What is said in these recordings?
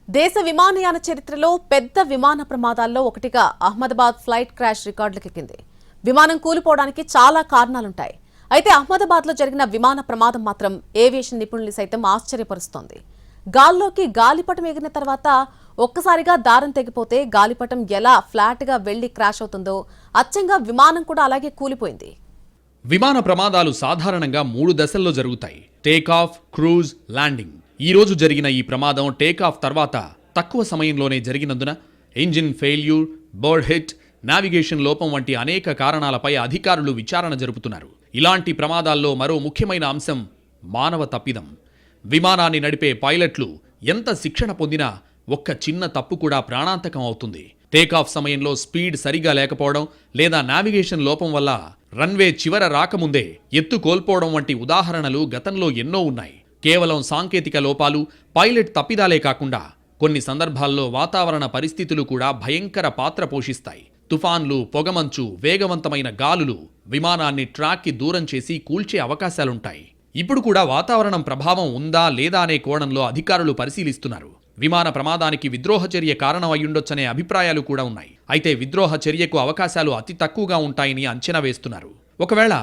దేశ విమానయాన చరిత్రలో పెద్ద విమాన ప్రమాదాల్లో ఒకటిగా అహ్మదాబాద్ ఫ్లైట్ క్రాష్ రికార్డులకెక్కింది. విమానం కూలిపోవడానికి చాలా కారణాలుంటాయి. అయితే అహ్మదాబాద్లో జరిగిన విమాన ప్రమాదం మాత్రం ఏవియేషన్ నిపుణుల్ని సైతం ఆశ్చర్యపరుస్తోంది. గాల్లోకి గాలిపటం ఎగిరిన తర్వాత ఒక్కసారిగా దారం తెగిపోతే గాలిపటం ఎలా ఫ్లాట్గా వెళ్లి క్రాష్ అవుతుందో అచ్చంగా విమానం కూడా అలాగే కూలిపోయింది. విమాన ప్రమాదాలు సాధారణంగా 3 దశల్లో జరుగుతాయి: టేకాఫ్, క్రూజ్, ల్యాండింగ్. ఈ రోజు జరిగిన ఈ ప్రమాదం టేకాఫ్ తర్వాత తక్కువ సమయంలోనే జరిగినందున engine failure, bird hit, navigation లోపం వంటి అనేక కారణాలపై అధికారులు విచారణ జరుపుతున్నారు. ఇలాంటి ప్రమాదాల్లో మరో ముఖ్యమైన అంశం మానవ తప్పిదం. విమానాన్ని నడిపే పైలట్లు ఎంత శిక్షణ పొందినా ఒక్క చిన్న తప్పు కూడా ప్రాణాంతకం అవుతుంది. టేకాఫ్ సమయంలో స్పీడ్ సరిగా లేకపోవడం లేదా నావిగేషన్ లోపం వల్ల రన్వే చివర రాకముందే ఎత్తు కోల్పోవడం వంటి ఉదాహరణలు గతంలో ఎన్నో ఉన్నాయి. కేవలం సాంకేతిక లోపాలు, పైలట్ తప్పిదాలే కాకుండా కొన్ని సందర్భాల్లో వాతావరణ పరిస్థితులు కూడా భయంకర పాత్ర పోషిస్తాయి. తుఫాన్లు, పొగమంచు, వేగవంతమైన గాలులు విమానాన్ని ట్రాక్కి దూరం చేసి కూల్చే అవకాశాలుంటాయి. ఇప్పుడు కూడా వాతావరణం ప్రభావం ఉందా లేదా అనే కోణంలో అధికారులు పరిశీలిస్తున్నారు. విమాన ప్రమాదానికి విద్రోహ చర్య కారణం అయ్యుండొచ్చనే అభిప్రాయాలు కూడా ఉన్నాయి. అయితే విద్రోహ చర్యకు అవకాశాలు అతి తక్కువగా ఉంటాయని అంచనా వేస్తున్నారు. ఒకవేళ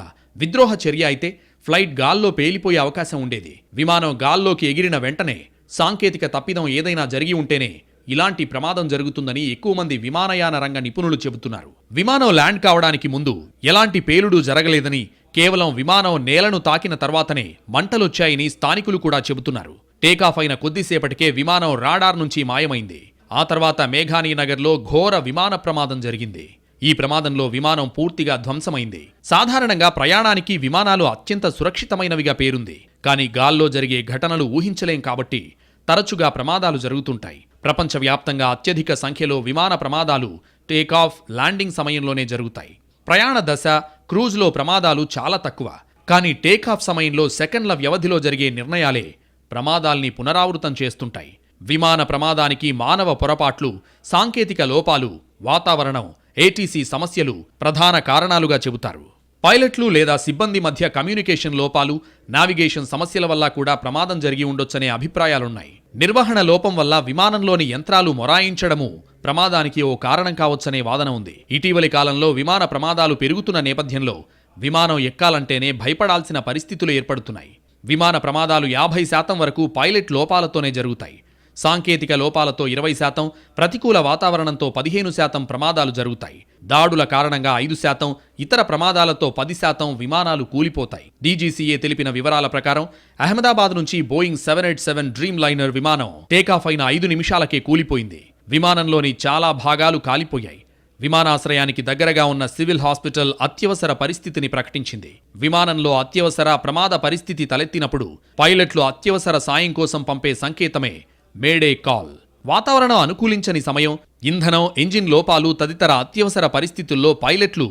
విద్రోహ చర్య అయితే ఫ్లైట్ గాల్లో పేలిపోయే అవకాశం ఉండేది. విమానం గాల్లోకి ఎగిరిన వెంటనే సాంకేతిక తప్పిదం ఏదైనా జరిగి ఉంటేనే ఇలాంటి ప్రమాదం జరుగుతుందని ఎక్కువ మంది విమానయాన రంగ నిపుణులు చెబుతున్నారు. విమానం ల్యాండ్ కావడానికి ముందు ఎలాంటి పేలుడు జరగలేదని, కేవలం విమానం నేలను తాకిన తర్వాతనే మంటలొచ్చాయని స్థానికులు కూడా చెబుతున్నారు. టేకాఫ్ అయిన కొద్దిసేపటికే విమానం రాడార్ నుంచి మాయమైంది. ఆ తర్వాత మేఘానీనగర్లో ఘోర విమాన ప్రమాదం జరిగింది. ఈ ప్రమాదంలో విమానం పూర్తిగా ధ్వంసమైంది. సాధారణంగా ప్రయాణానికి విమానాలు అత్యంత సురక్షితమైనవిగా పేరుంది. కానీ గాల్లో జరిగే ఘటనలు ఊహించలేం కాబట్టి తరచుగా ప్రమాదాలు జరుగుతుంటాయి. ప్రపంచవ్యాప్తంగా అత్యధిక సంఖ్యలో విమాన ప్రమాదాలు టేకాఫ్, ల్యాండింగ్ సమయంలోనే జరుగుతాయి. ప్రయాణ దశ, క్రూజ్లో ప్రమాదాలు చాలా తక్కువ. కానీ టేకాఫ్ సమయంలో సెకండ్ల వ్యవధిలో జరిగే నిర్ణయాలే ప్రమాదాల్ని పునరావృతం చేస్తుంటాయి. విమాన ప్రమాదానికి మానవ పొరపాట్లు, సాంకేతిక లోపాలు, వాతావరణం, ఏటీసీ సమస్యలు ప్రధాన కారణాలుగా చెబుతారు. పైలట్లు లేదా సిబ్బంది మధ్య కమ్యూనికేషన్ లోపాలు, నావిగేషన్ సమస్యల వల్ల కూడా ప్రమాదం జరిగి ఉండొచ్చనే అభిప్రాయాలున్నాయి. నిర్వహణ లోపం వల్ల విమానంలోని యంత్రాలు మొరాయించడము ప్రమాదానికి ఓ కారణం కావచ్చనే వాదన ఉంది. ఇటీవలి కాలంలో విమాన ప్రమాదాలు పెరుగుతున్న నేపథ్యంలో విమానం ఎక్కాలంటేనే భయపడాల్సిన పరిస్థితులు ఏర్పడుతున్నాయి. విమాన ప్రమాదాలు 50% వరకు పైలట్ లోపాలతోనే జరుగుతాయి. సాంకేతిక లోపాలతో 20%, ప్రతికూల వాతావరణంతో 15% ప్రమాదాలు జరుగుతాయి. దాడుల కారణంగా 5%, ఇతర ప్రమాదాలతో 10% విమానాలు కూలిపోతాయి. డీజీసీఏ తెలిపిన వివరాల ప్రకారం అహ్మదాబాద్ నుంచి బోయింగ్ 787 డ్రీమ్ లైనర్ విమానం టేకాఫ్ అయిన 5 నిమిషాలకే కూలిపోయింది. విమానంలోని చాలా భాగాలు కాలిపోయాయి. విమానాశ్రయానికి దగ్గరగా ఉన్న సివిల్ హాస్పిటల్ అత్యవసర పరిస్థితిని ప్రకటించింది. విమానంలో అత్యవసర ప్రమాద పరిస్థితి తలెత్తినప్పుడు పైలట్లు అత్యవసర సాయం కోసం పంపే సంకేతమే మేడే కాల్. వాతావరణం అనుకూలించని సమయం, ఇంధనం, ఇంజిన్ లోపాలు తదితర అత్యవసర పరిస్థితుల్లో పైలట్లు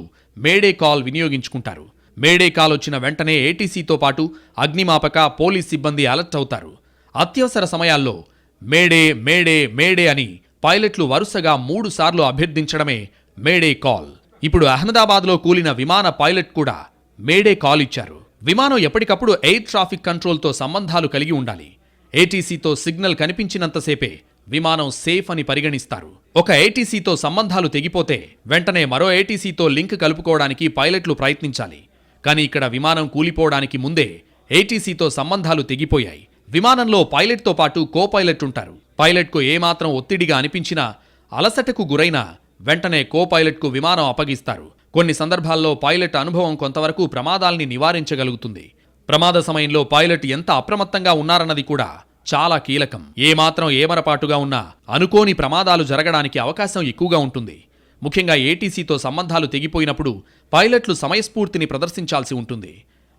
మేడే కాల్ వినియోగించుకుంటారు. మేడే కాల్ వచ్చిన వెంటనే ఏటీసీతో పాటు అగ్నిమాపక, పోలీస్ సిబ్బంది అలర్ట్ అవుతారు. అత్యవసర సమయాల్లో మేడే మేడే మేడే అని పైలట్లు వరుసగా 3 సార్లు అభ్యర్థించడమే మేడే కాల్. ఇప్పుడు అహ్మదాబాద్లో కూలిన విమాన పైలట్ కూడా మేడే కాల్ ఇచ్చారు. విమానం ఎప్పటికప్పుడు ఎయిర్ ట్రాఫిక్ కంట్రోల్తో సంబంధాలు కలిగి ఉండాలి. ఏటీసీతో సిగ్నల్ కనిపించినంతసేపే విమానం సేఫ్ అని పరిగణిస్తారు. ఒక ఏటీసీతో సంబంధాలు తెగిపోతే వెంటనే మరో ఏటీసీతో లింక్ కలుపుకోవడానికి పైలట్లు ప్రయత్నించాలి. కానీ ఇక్కడ విమానం కూలిపోవడానికి ముందే ఏటీసీతో సంబంధాలు తెగిపోయాయి. విమానంలో పైలట్తో పాటు కో పైలట్ ఉంటారు. పైలట్కు ఏమాత్రం ఒత్తిడిగా అనిపించినా, అలసటకు గురైనా వెంటనే కో పైలట్కు విమానం అప్పగిస్తారు. కొన్ని సందర్భాల్లో పైలట్ అనుభవం కొంతవరకు ప్రమాదాల్ని నివారించగలుగుతుంది. ప్రమాద సమయంలో పైలట్ ఎంత అప్రమత్తంగా ఉన్నారన్నది కూడా చాలా కీలకం. ఏమాత్రం ఏమరపాటుగా ఉన్నా అనుకోని ప్రమాదాలు జరగడానికి అవకాశం ఎక్కువగా ఉంటుంది. ముఖ్యంగా ఏటీసీతో సంబంధాలు తెగిపోయినప్పుడు పైలట్లు సమయస్ఫూర్తిని ప్రదర్శించాల్సి ఉంటుంది.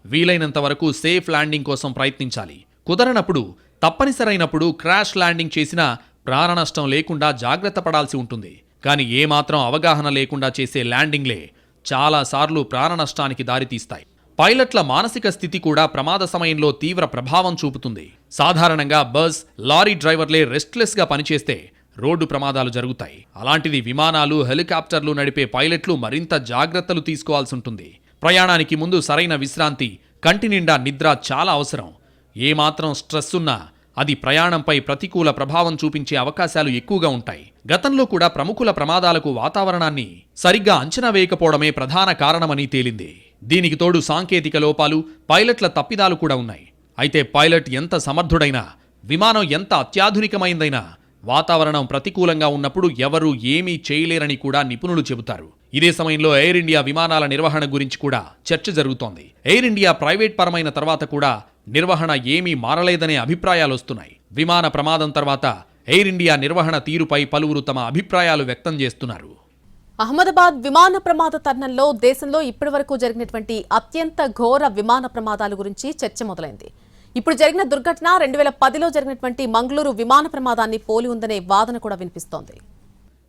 వీలైనంత వరకు సేఫ్ ల్యాండింగ్ కోసం ప్రయత్నించాలి. కుదరనప్పుడు, తప్పనిసరైనప్పుడు క్రాష్ ల్యాండింగ్ చేసినా ప్రాణనష్టం లేకుండా జాగ్రత్త పడాల్సి ఉంటుంది. కానీ ఏమాత్రం అవగాహన లేకుండా చేసే ల్యాండింగ్లే చాలాసార్లు ప్రాణనష్టానికి దారితీస్తాయి. పైలట్ల మానసిక స్థితి కూడా ప్రమాద సమయంలో తీవ్ర ప్రభావం చూపుతుంది. సాధారణంగా బస్, లారీ డ్రైవర్లే రెస్ట్లెస్గా పనిచేస్తే రోడ్డు ప్రమాదాలు జరుగుతాయి. అలాంటిది విమానాలు, హెలికాప్టర్లు నడిపే పైలట్లు మరింత జాగ్రత్తలు తీసుకోవాల్సి ఉంటుంది. ప్రయాణానికి ముందు సరైన విశ్రాంతి, కంటి నిండా నిద్ర చాలా అవసరం. ఏమాత్రం స్ట్రెస్ ఉన్నా అది ప్రయాణంపై ప్రతికూల ప్రభావం చూపించే అవకాశాలు ఎక్కువగా ఉంటాయి. గతంలో కూడా ప్రముఖుల ప్రమాదాలకు వాతావరణాన్ని సరిగ్గా అంచనా వేయకపోవడమే ప్రధాన కారణమని తేలింది. దీనికి తోడు సాంకేతిక లోపాలు, పైలట్ల తప్పిదాలు కూడా ఉన్నాయి. అయితే పైలట్ ఎంత సమర్థుడైనా, విమానం ఎంత అత్యాధునికమైందైనా వాతావరణం ప్రతికూలంగా ఉన్నప్పుడు ఎవరూ ఏమీ చేయలేరని కూడా నిపుణులు చెబుతారు. ఇదే సమయంలో ఎయిర్ ఇండియా విమానాల నిర్వహణ గురించి కూడా చర్చ జరుగుతోంది. ఎయిర్ ఇండియా ప్రైవేట్ పరమైన తర్వాత కూడా నిర్వహణ ఏమీ మారలేదనే అభిప్రాయాలొస్తున్నాయి. విమాన ప్రమాదం తర్వాత ఎయిర్ ఇండియా నిర్వహణ తీరుపై పలువురు తమ అభిప్రాయాలు వ్యక్తం చేస్తున్నారు. అహ్మదాబాద్ విమాన ప్రమాద తరుణంలో దేశంలో ఇప్పటివరకు జరిగినటువంటి అత్యంత ఘోర విమాన ప్రమాదాల గురించి చర్చ మొదలైంది. ఇప్పుడు జరిగిన దుర్ఘటన 2010లో జరిగినటువంటి మంగళూరు విమాన ప్రమాదాన్ని పోలి ఉందనే వాదన కూడా వినిపిస్తోంది.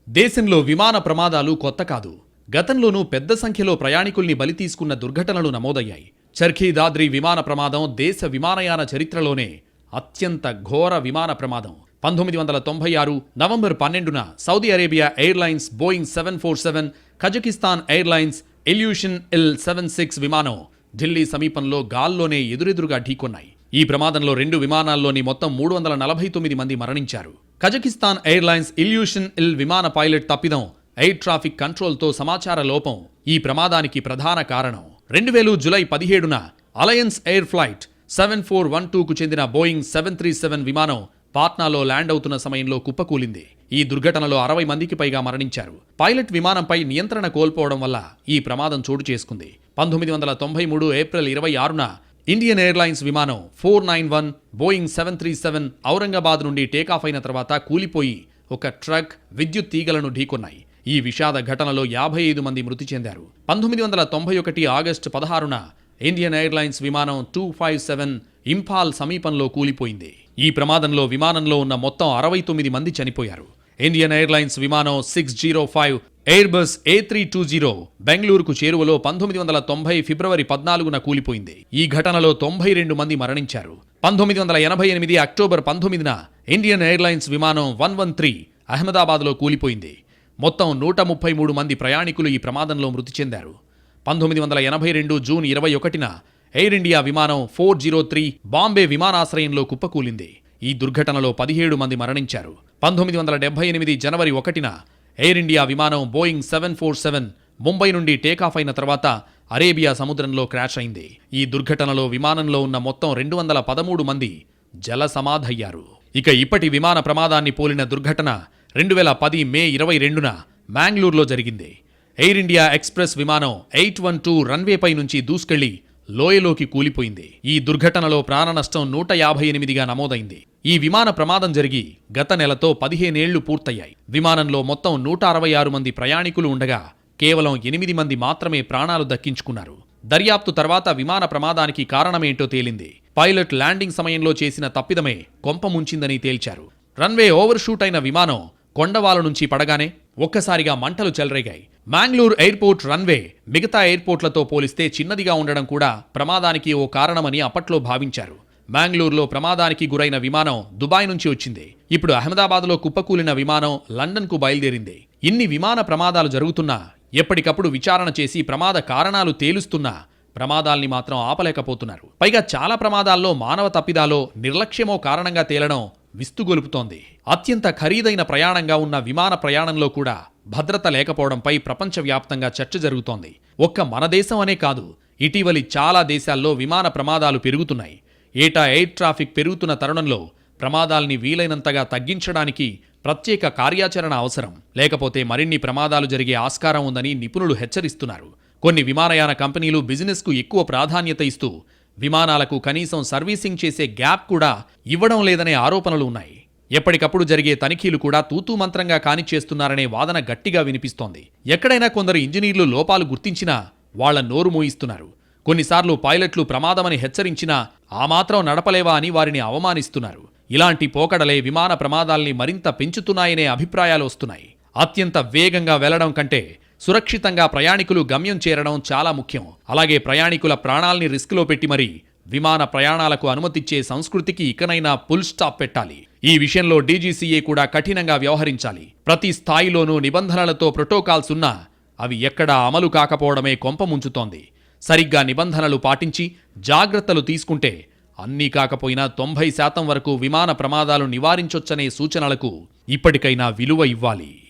దేశంలో విమాన ప్రమాదాలు కొత్త కాదు. గతంలోనూ పెద్ద సంఖ్యలో ప్రయాణికుల్ని బలి తీసుకున్న దుర్ఘటనలు నమోదయ్యాయి. చర్ఖీ దాద్రి విమాన ప్రమాదం దేశ విమానయాన చరిత్రలోనే అత్యంత ఘోర విమాన ప్రమాదం. 1996 నవంబర్ 12న Saudi Arabia Airlines Boeing 747, Kazakhstan Airlines Ilyushin IL-76 విమానం ఢిల్లీ సమీపంలో గాల్లోనే ఎదురెదురుగా ఢీకొన్నాయి. ఈ ప్రమాదంలో 2 విమానాల్లోని మొత్తం 349 మంది మరణించారు. కజకిస్తాన్ ఎయిర్లైన్స్ ఇల్యూషన్ IL విమాన పైలట్ తప్పిదం, ఎయిర్ ట్రాఫిక్ కంట్రోల్తో సమాచార లోపం ఈ ప్రమాదానికి ప్రధాన కారణం. 2000 జూలై 17న అలయన్స్ ఎయిర్ ఫ్లైట్ 7412కు చెందిన బోయింగ్ 737 విమానం పాట్నాలో ల్యాండ్ అవుతున్న సమయంలో కుప్పకూలింది. ఈ దుర్ఘటనలో 60 మందికి పైగా మరణించారు. పైలట్ విమానంపై నియంత్రణ కోల్పోవడం వల్ల ఈ ప్రమాదం చోటు చేసుకుంది. 1993 ఏప్రిల్ 26న ఇండియన్ ఎయిర్లైన్స్ విమానం 491 బోయింగ్ 737 ఔరంగాబాద్ నుండి టేకాఫ్ అయిన తర్వాత కూలిపోయి ఒక ట్రక్, విద్యుత్ తీగలను ఢీకొన్నాయి. ఈ విషాద ఘటనలో 55 మంది మృతి చెందారు. 1991 ఆగస్టు 16న ఇండియన్ ఎయిర్లైన్స్ విమానం 257 ఇంఫాల్ సమీపంలో కూలిపోయింది. ఈ ప్రమాదంలో విమానంలో ఉన్న మొత్తం 69 మంది చనిపోయారు. ఇండియన్ ఎయిర్లైన్స్ విమానం 605 ఎయిర్బస్ A320 బెంగళూరుకు చేరువలో 1990 ఫిబ్రవరి 14న కూలిపోయింది. ఈ ఘటనలో 92 మంది మరణించారు. 1988 అక్టోబర్ 19న ఇండియన్ ఎయిర్లైన్స్ విమానం 113 అహ్మదాబాద్లో కూలిపోయింది. మొత్తం 133 మంది ప్రయాణికులు ఈ ప్రమాదంలో మృతి చెందారు. 1982 జూన్ 21న ఎయిర్ ఇండియా విమానం 403 బాంబే విమానాశ్రయంలో కుప్పకూలింది. ఈ దుర్ఘటనలో 17 మంది మరణించారు. 1978 జనవరి 1న ఎయిర్ ఇండియా విమానం బోయింగ్ 747 ముంబై నుండి టేకాఫ్ అయిన తర్వాత అరేబియా సముద్రంలో క్రాష్ అయింది. ఈ దుర్ఘటనలో విమానంలో ఉన్న మొత్తం 213 మంది జల సమాధయ్యారు. ఇక ఇప్పటి విమాన ప్రమాదాన్ని పోలిన దుర్ఘటన 2010 మే 22న మ్యాంగ్లూరులో జరిగింది. ఎయిర్ ఇండియా ఎక్స్ప్రెస్ విమానం 812 రన్వేపై నుంచి దూసుకెళ్లి లోయలోకి కూలిపోయింది. ఈ దుర్ఘటనలో ప్రాణ నష్టం 158గా నమోదైంది. ఈ విమాన ప్రమాదం జరిగి గత నెలతో 15 ఏళ్లు పూర్తయ్యాయి. విమానంలో మొత్తం 166 మంది ప్రయాణికులు ఉండగా కేవలం 8 మంది మాత్రమే ప్రాణాలు దక్కించుకున్నారు. దర్యాప్తు తర్వాత విమాన ప్రమాదానికి కారణమేంటో తేలింది. పైలట్ ల్యాండింగ్ సమయంలో చేసిన తప్పిదమే కొంప ముంచిందని తేల్చారు. రన్వే ఓవర్షూట్ అయిన విమానం కొండవాల నుంచి పడగానే ఒక్కసారిగా మంటలు చెలరేగాయి. మ్యాంగ్లూర్ ఎయిర్పోర్ట్ రన్వే మిగతా ఎయిర్పోర్ట్లతో పోలిస్తే చిన్నదిగా ఉండడం కూడా ప్రమాదానికి ఓ కారణమని అప్పట్లో భావించారు. మ్యాంగ్లూరులో ప్రమాదానికి గురైన విమానం దుబాయ్ నుంచి వచ్చింది. ఇప్పుడు అహ్మదాబాద్లో కుప్పకూలిన విమానం లండన్కు బయలుదేరింది. ఇన్ని విమాన ప్రమాదాలు జరుగుతున్నా, ఎప్పటికప్పుడు విచారణ చేసి ప్రమాద కారణాలు తేలుస్తున్నా ప్రమాదాల్ని మాత్రం ఆపలేకపోతున్నారు. పైగా చాలా ప్రమాదాల్లో మానవ తప్పిదాలో, నిర్లక్ష్యమో కారణంగా తేలడం విస్తుగొలుపుతోంది. అత్యంత ఖరీదైన ప్రయాణంగా ఉన్న విమాన ప్రయాణంలో కూడా భద్రత లేకపోవడంపై ప్రపంచవ్యాప్తంగా చర్చ జరుగుతోంది. ఒక్క మన దేశం అనే కాదు, ఇటీవలి చాలా దేశాల్లో విమాన ప్రమాదాలు పెరుగుతున్నాయి. ఏటా ఎయిర్ ట్రాఫిక్ పెరుగుతున్న తరుణంలో ప్రమాదాల్ని వీలైనంతగా తగ్గించడానికి ప్రత్యేక కార్యాచరణ అవసరం. లేకపోతే మరిన్ని ప్రమాదాలు జరిగే ఆస్కారం ఉందని నిపుణులు హెచ్చరిస్తున్నారు. కొన్ని విమానయాన కంపెనీలు బిజినెస్కు ఎక్కువ ప్రాధాన్యత ఇస్తూ విమానాలకు కనీసం సర్వీసింగ్ చేసే గ్యాప్ కూడా ఇవ్వడం లేదనే ఆరోపణలు ఉన్నాయి. ఎప్పటికప్పుడు జరిగే తనిఖీలు కూడా తూతూ మంత్రంగా కానిచ్చేస్తున్నారనే వాదన గట్టిగా వినిపిస్తోంది. ఎక్కడైనా కొందరు ఇంజనీర్లు లోపాలు గుర్తించినా వాళ్ల నోరు మోయిస్తున్నారు. కొన్నిసార్లు పైలట్లు ప్రమాదమని హెచ్చరించినా ఆ మాత్రం నడపలేవా అని వారిని అవమానిస్తున్నారు. ఇలాంటి పోకడలే విమాన ప్రమాదాల్ని మరింత పెంచుతున్నాయనే అభిప్రాయాలు వస్తున్నాయి. అత్యంత వేగంగా వెళ్లడం కంటే సురక్షితంగా ప్రయాణికులు గమ్యం చేరడం చాలా ముఖ్యం. అలాగే ప్రయాణికుల ప్రాణాల్ని రిస్క్లో పెట్టి మరీ విమాన ప్రయాణాలకు అనుమతిచ్చే సంస్కృతికి ఇకనైనా ఫుల్ స్టాప్ పెట్టాలి. ఈ విషయంలో డీజీసీఏ కూడా కఠినంగా వ్యవహరించాలి. ప్రతి స్థాయిలోనూ నిబంధనలతో ప్రోటోకాల్స్ ఉన్నా అవి ఎక్కడా అమలు కాకపోవడమే కొంప ముంచుతోంది. సరిగ్గా నిబంధనలు పాటించి జాగ్రత్తలు తీసుకుంటే అన్నీ కాకపోయినా 90% వరకు విమాన ప్రమాదాలు నివారించొచ్చనే సూచనలకు ఇప్పటికైనా విలువ ఇవ్వాలి.